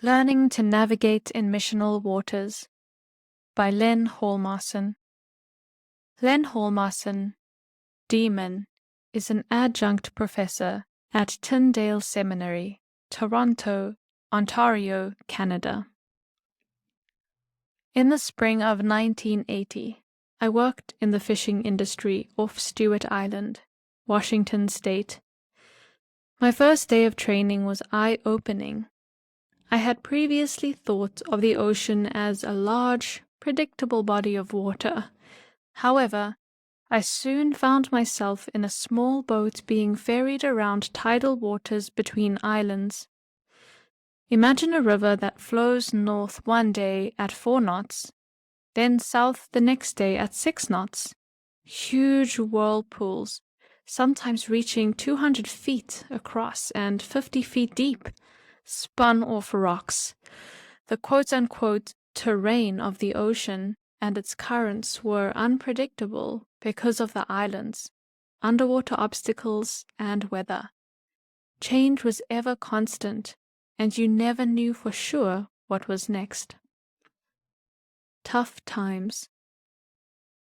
Learning to Navigate in Missional Waters by Len Hjalmarson. Len Hjalmarson, D.Min, is an adjunct professor at Tyndale Seminary, Toronto, Ontario, Canada. In the spring of 1980, I worked in the fishing industry off Stewart Island, Washington State. My first day of training was eye-opening. I had previously thought of the ocean as a large, predictable body of water. However, I soon found myself in a small boat being ferried around tidal waters between islands. Imagine a river that flows north one day at 4 knots, then south the next day at 6 knots. Huge whirlpools, sometimes reaching 200 feet across and 50 feet deep, spun off rocks. The quote-unquote terrain of the ocean and its currents were unpredictable because of the islands, underwater obstacles, and weather. Change was ever constant, and you never knew for sure what was next. Tough times.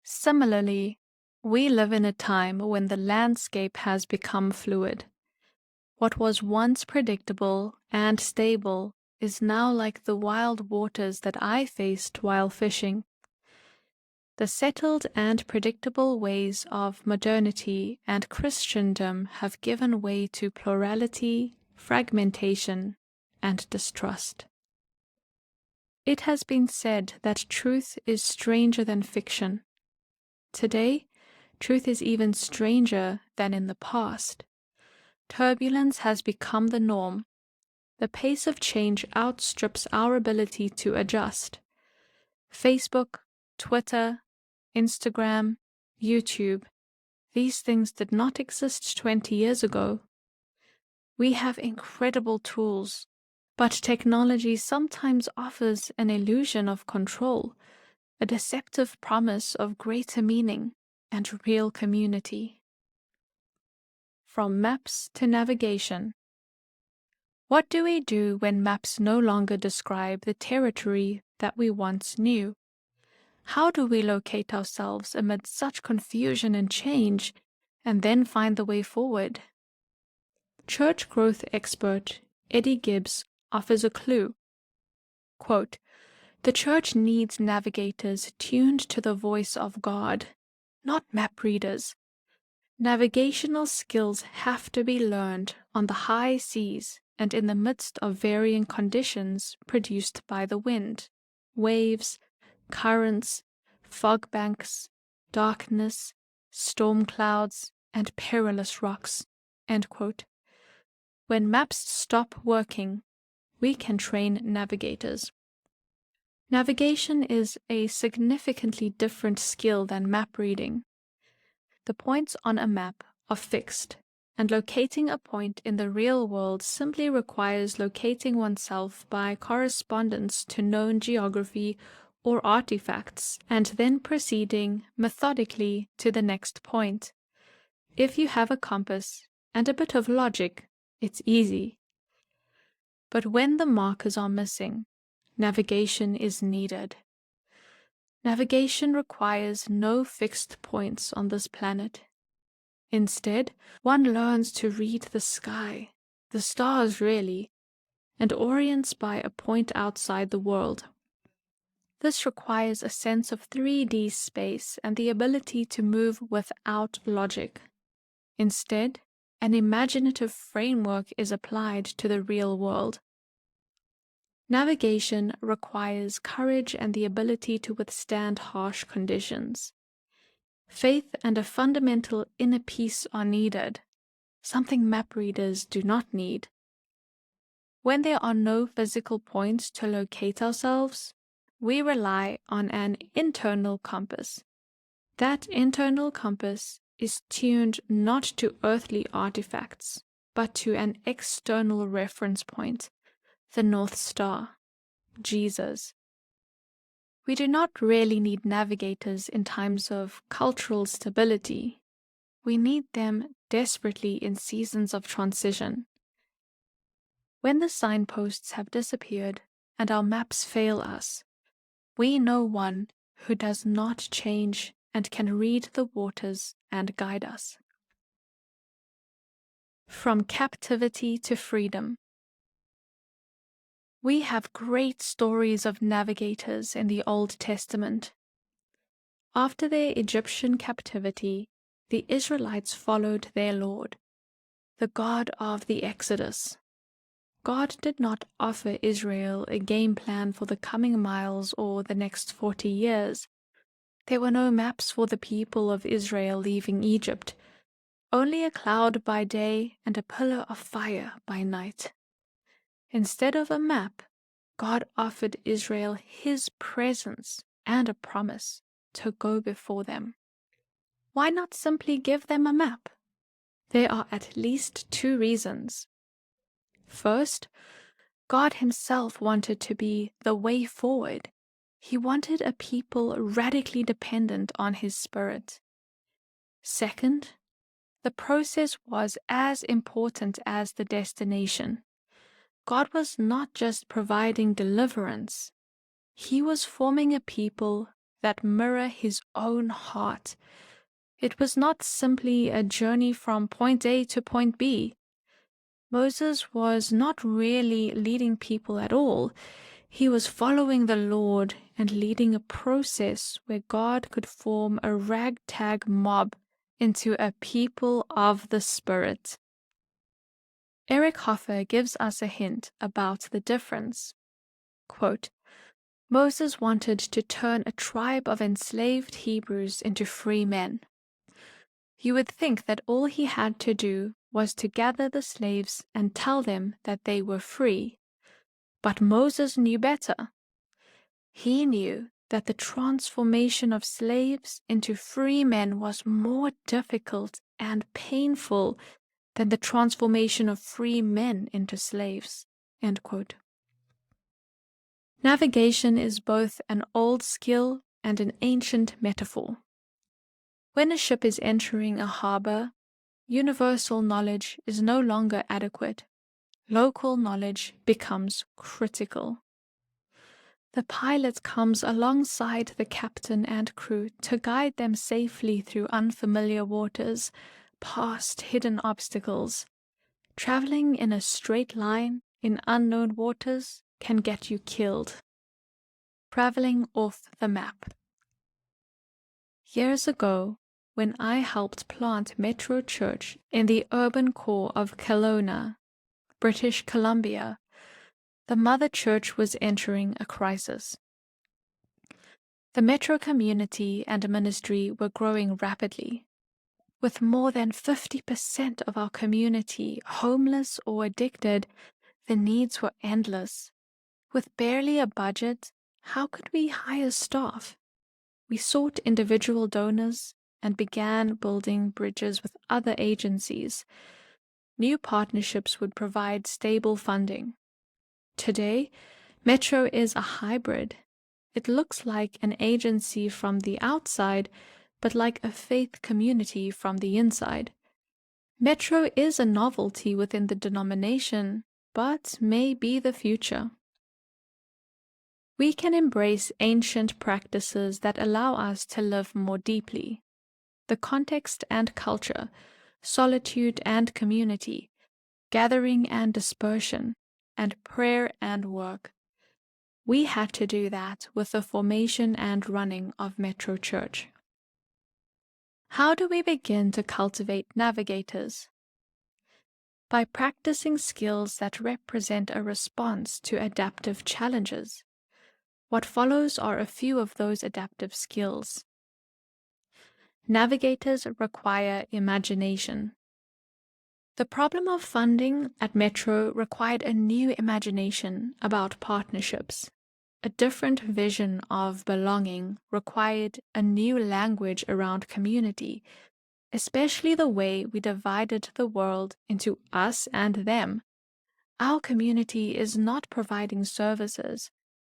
Similarly, we live in a time when the landscape has become fluid. What was once predictable and stable is now like the wild waters that I faced while fishing. The settled and predictable ways of modernity and Christendom have given way to plurality, fragmentation, and distrust. It has been said that truth is stranger than fiction. Today, truth is even stranger than in the past. Turbulence has become the norm. The pace of change outstrips our ability to adjust. Facebook, Twitter, Instagram, YouTube, these things did not exist 20 years ago. We have incredible tools, but technology sometimes offers an illusion of control, a deceptive promise of greater meaning and real community. From maps to navigation. What do we do when maps no longer describe the territory that we once knew? How do we locate ourselves amid such confusion and change, and then find the way forward? Church growth expert Eddie Gibbs offers a clue. Quote, "The church needs navigators tuned to the voice of God, not map readers. Navigational skills have to be learned on the high seas and in the midst of varying conditions produced by the wind, waves, currents, fog banks, darkness, storm clouds, and perilous rocks." End quote. When maps stop working, we can train navigators. Navigation is a significantly different skill than map reading. The points on a map are fixed, and locating a point in the real world simply requires locating oneself by correspondence to known geography or artifacts, and then proceeding methodically to the next point. If you have a compass and a bit of logic, it's easy. But when the markers are missing, navigation is needed. Navigation requires no fixed points on this planet. Instead, one learns to read the sky, the stars really, and orients by a point outside the world. This requires a sense of 3D space and the ability to move without logic. Instead, an imaginative framework is applied to the real world. Navigation requires courage and the ability to withstand harsh conditions. Faith and a fundamental inner peace are needed, something map readers do not need. When there are no physical points to locate ourselves, we rely on an internal compass. That internal compass is tuned not to earthly artifacts, but to an external reference point, the North Star, Jesus. We do not really need navigators in times of cultural stability. We need them desperately in seasons of transition. When the signposts have disappeared and our maps fail us, we know one who does not change and can read the waters and guide us. From captivity to freedom. We have great stories of navigators in the Old Testament. After their Egyptian captivity, the Israelites followed their Lord, the God of the Exodus. God did not offer Israel a game plan for the coming miles or the next 40 years. There were no maps for the people of Israel leaving Egypt, only a cloud by day and a pillar of fire by night. Instead of a map, God offered Israel His presence and a promise to go before them. Why not simply give them a map? There are at least two reasons. First, God Himself wanted to be the way forward. He wanted a people radically dependent on His Spirit. Second, the process was as important as the destination. God was not just providing deliverance, He was forming a people that mirror His own heart. It was not simply a journey from point A to point B. Moses was not really leading people at all. He was following the Lord and leading a process where God could form a ragtag mob into a people of the Spirit. Eric Hoffer gives us a hint about the difference. Quote, Moses wanted to turn a tribe of enslaved Hebrews into free men. You would think that all he had to do was to gather the slaves and tell them that they were free. But Moses knew better. He knew that the transformation of slaves into free men was more difficult and painful than the transformation of free men into slaves. End quote. Navigation is both an old skill and an ancient metaphor. When a ship is entering a harbor, universal knowledge is no longer adequate. Local knowledge becomes critical. The pilot comes alongside the captain and crew to guide them safely through unfamiliar waters, past hidden obstacles. Traveling in a straight line in unknown waters can get you killed. Traveling off the map. Years ago, when I helped plant Metro Church in the urban core of Kelowna, British Columbia, the mother church was entering a crisis. The Metro community and ministry were growing rapidly, with more than 50% of our community homeless or addicted. The needs were endless. With barely a budget, how could we hire staff? We sought individual donors and began building bridges with other agencies. New partnerships would provide stable funding. Today, Metro is a hybrid. It looks like an agency from the outside, but like a faith community from the inside. Metro is a novelty within the denomination, but may be the future. We can embrace ancient practices that allow us to live more deeply. The context and culture, solitude and community, gathering and dispersion, and prayer and work. We had to do that with the formation and running of Metro Church. How do we begin to cultivate navigators? By practicing skills that represent a response to adaptive challenges. What follows are a few of those adaptive skills. Navigators require imagination. The problem of funding at Metro required a new imagination about partnerships. A different vision of belonging required a new language around community, especially the way we divided the world into us and them. Our community is not providing services.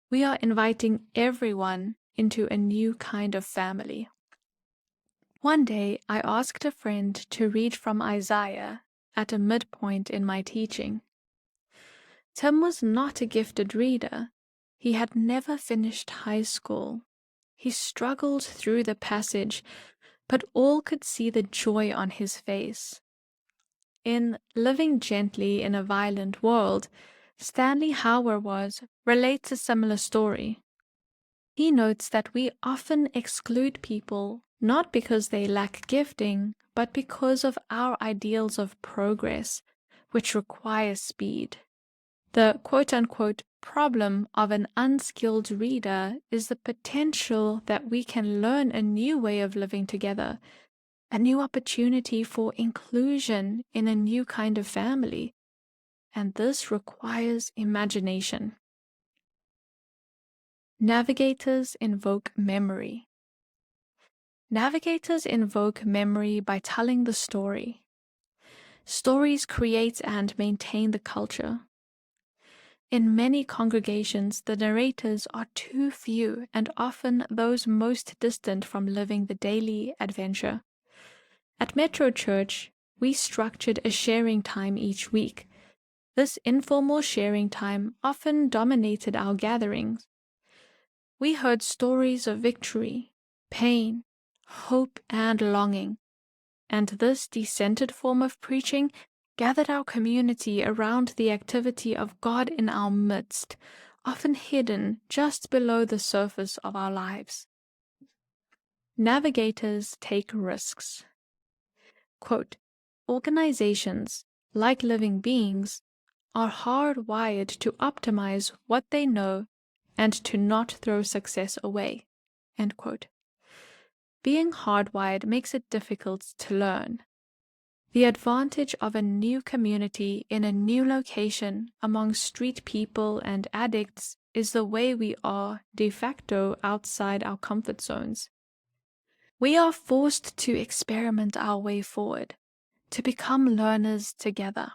We are inviting everyone into a new kind of family. One day, I asked a friend to read from Isaiah at a midpoint in my teaching. Tim was not a gifted reader. He had never finished high school. He struggled through the passage, but all could see the joy on his face. In Living Gently in a Violent World, Stanley Hauerwas relates a similar story. He notes that we often exclude people not because they lack gifting, but because of our ideals of progress, which require speed. The quote-unquote problem of an unskilled reader is the potential that we can learn a new way of living together, a new opportunity for inclusion in a new kind of family, and this requires imagination. Navigators invoke memory. Navigators invoke memory by telling the story. Stories create and maintain the culture. In many congregations, the narrators are too few and often those most distant from living the daily adventure. At Metro Church, we structured a sharing time each week. This informal sharing time often dominated our gatherings. We heard stories of victory, pain, hope, and longing, and this decentered form of preaching gathered our community around the activity of God in our midst, often hidden just below the surface of our lives. Navigators take risks. Quote, organizations, like living beings, are hardwired to optimize what they know and to not throw success away. End quote. Being hardwired makes it difficult to learn. The advantage of a new community in a new location among street people and addicts is the way we are de facto outside our comfort zones. We are forced to experiment our way forward, to become learners together.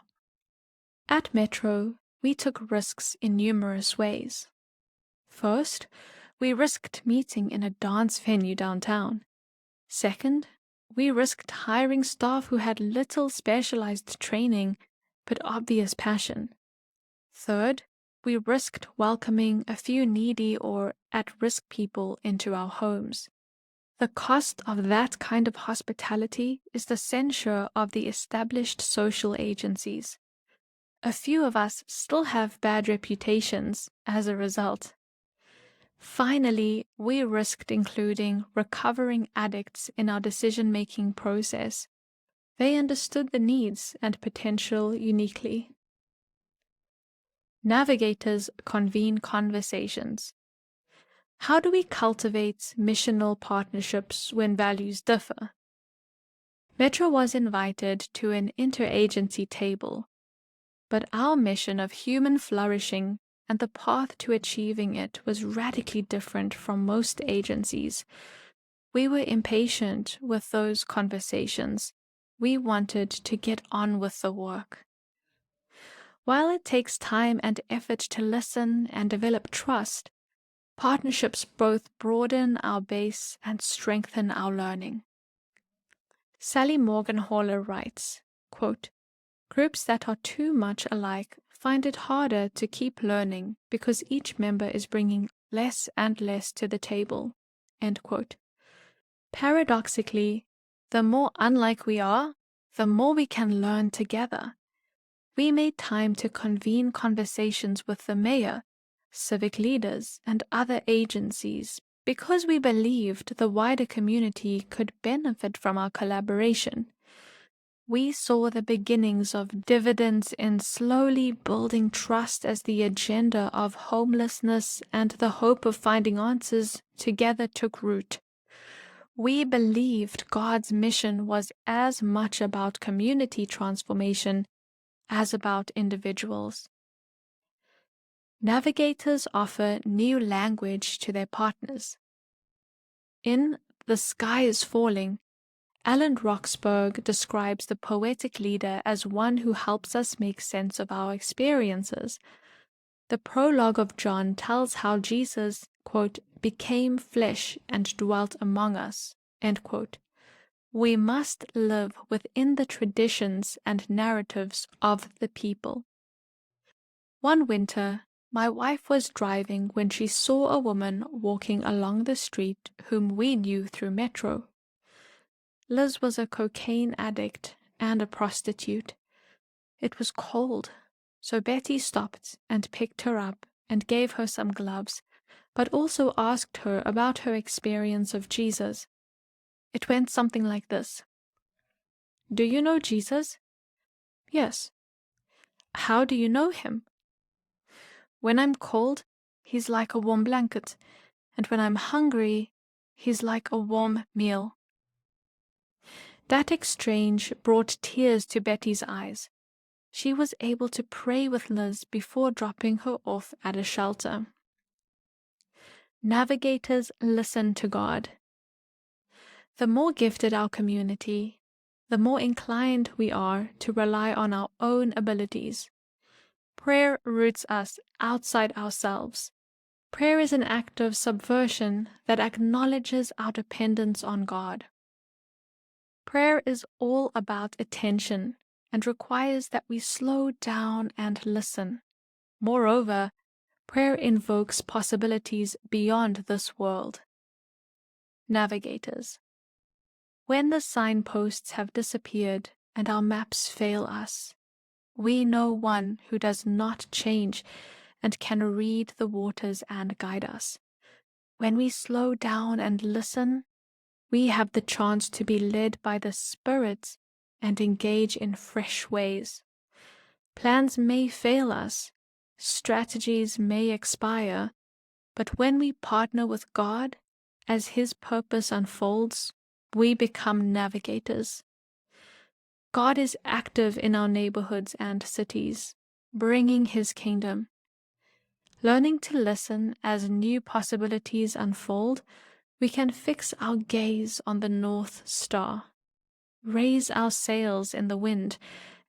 At Metro, we took risks in numerous ways. First, we risked meeting in a dance venue downtown. Second, we risked hiring staff who had little specialized training but obvious passion. Third, we risked welcoming a few needy or at-risk people into our homes. The cost of that kind of hospitality is the censure of the established social agencies. A few of us still have bad reputations as a result. Finally, we risked including recovering addicts in our decision-making process. They understood the needs and potential uniquely. Navigators convene conversations. How do we cultivate missional partnerships when values differ? Metro was invited to an interagency table, but our mission of human flourishing and the path to achieving it was radically different from most agencies. We were impatient with those conversations. We wanted to get on with the work. While it takes time and effort to listen and develop trust, partnerships both broaden our base and strengthen our learning. Sally Morgan-Haller writes, quote, groups that are too much alike find it harder to keep learning because each member is bringing less and less to the table. End quote. Paradoxically, the more unlike we are, the more we can learn together. We made time to convene conversations with the mayor, civic leaders, and other agencies because we believed the wider community could benefit from our collaboration. We saw the beginnings of dividends in slowly building trust as the agenda of homelessness and the hope of finding answers together took root. We believed God's mission was as much about community transformation as about individuals. Navigators offer new language to their partners. In The Sky is Falling, Alan Roxburgh describes the poetic leader as one who helps us make sense of our experiences. The prologue of John tells how Jesus, quote, became flesh and dwelt among us, end quote. We must live within the traditions and narratives of the people. One winter, my wife was driving when she saw a woman walking along the street whom we knew through Metro. Liz was a cocaine addict and a prostitute. It was cold, so Betty stopped and picked her up and gave her some gloves, but also asked her about her experience of Jesus. It went something like this. "Do you know Jesus?" "Yes." "How do you know him?" "When I'm cold, he's like a warm blanket, and when I'm hungry, he's like a warm meal." That exchange brought tears to Betty's eyes. She was able to pray with Liz before dropping her off at a shelter. Navigators listen to God. The more gifted our community, the more inclined we are to rely on our own abilities. Prayer roots us outside ourselves. Prayer is an act of subversion that acknowledges our dependence on God. Prayer is all about attention and requires that we slow down and listen. Moreover, prayer invokes possibilities beyond this world. Navigators. When the signposts have disappeared and our maps fail us, we know one who does not change and can read the waters and guide us. When we slow down and listen, we have the chance to be led by the Spirit and engage in fresh ways. Plans may fail us, strategies may expire, but when we partner with God, as His purpose unfolds, we become navigators. God is active in our neighborhoods and cities, bringing His kingdom. Learning to listen as new possibilities unfold, we can fix our gaze on the North Star, raise our sails in the wind,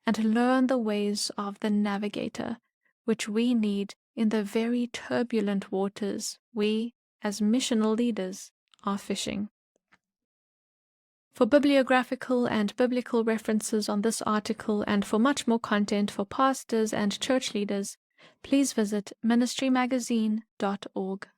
and learn the ways of the navigator, which we need in the very turbulent waters we, as missional leaders, are fishing. For bibliographical and biblical references on this article and for much more content for pastors and church leaders, please visit ministrymagazine.org.